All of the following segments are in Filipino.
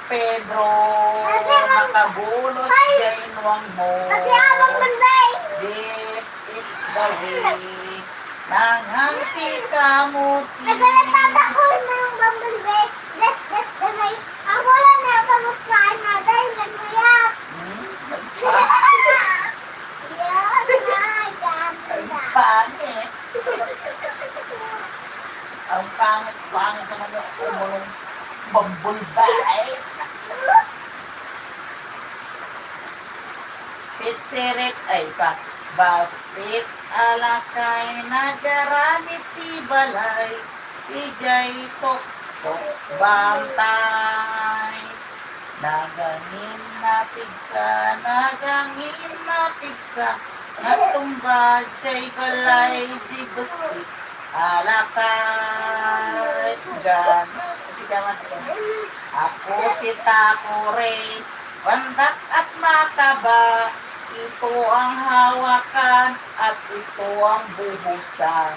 Pedro, makabulos jaynuang mo. This is the way, nangangti kamuti. Pangit. Ang pangit naman yung umulong bambulbay. Sitsirit ay pa. Basit alakay nagaramit ti balay. Ijay tok bantay. Nagangin na pigsa. Natumba jay balay di basit. Alakay gan. Ako si Takore, pandak at mataba. Ito ang hawakan at ito ang buhusan.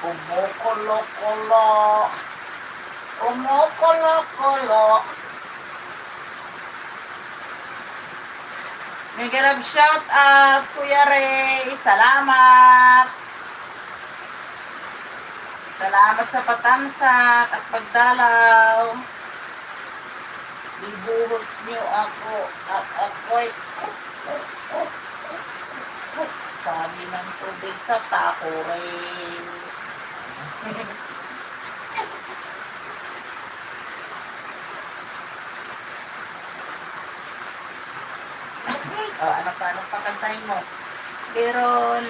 Kumukulo-kulo. Mega love shout out, Kuya Ray. Salamat. Salamat sa patansak at pagdalaw. Ibuhos niyo ako at ako'y sabi ng tubig sa Takore. Anong pakantahin mo? Liron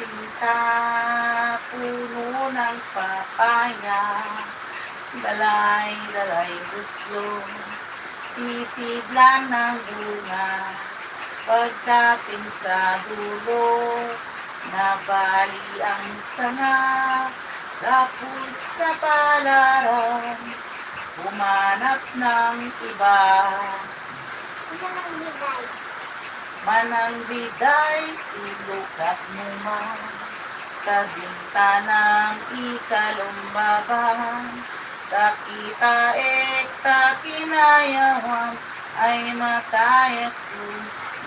sinta, puno ng papaya, dalay gusto, sisidlan ng bunga, pagdating sa dulo, nabali ang sanga, tapos kapalaran, humanap ng iba. Manang biday, ilukat mo man, kabinta ng ikalumbaban, takita kinayawan, ay makayat ko,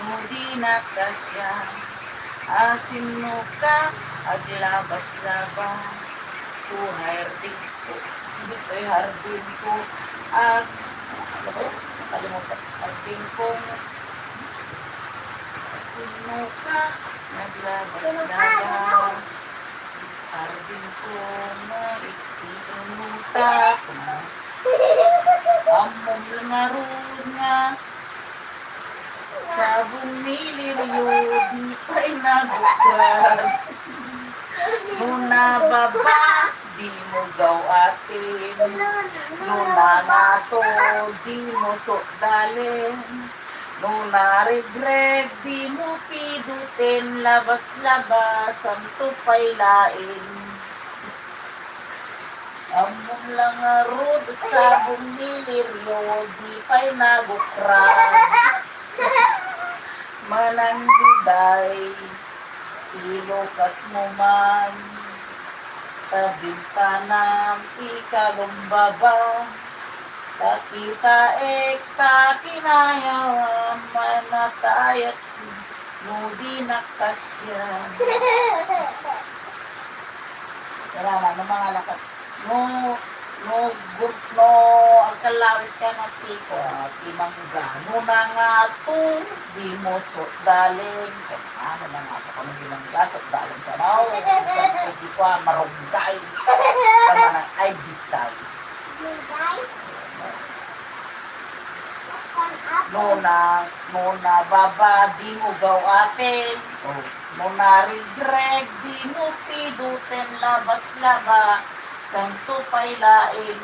mudi na kasya. Asin mo ka, at labas-labas, hardin ko, at hardin kong sino ka, naglabas-labas, hardin ko maiktinutak na, among langarod nga, sabong niliriyod, di pa'y nagukran. Nuna baba, di mo gaw atin, nuna nato, di mo sokdalin, nuna regret, di mo pidutin, labas-labas, ang tupay lain. Among langarod, sabong niliryo, di pa'y nagukran. Manang biday, ilukat mo man, tabinta ng ikalumbaba, takita kinayawan, manatayat, nudi nakasya. Wala na, mga lakat. Ang kalawit ka ng tiko, timangga. Na nga to, di mo daling. Ano na nga ito, kung binangga, daling ka na. Hindi ko marunggay. Kama ng ay bitay. Nuna baba, di mo gaw atin. Nuna regret, di mo pidutin, labas-laba. Santo pa'y lain.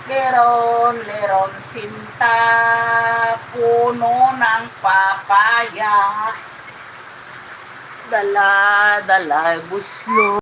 Leron sinta, puno ng papaya, dala buslo.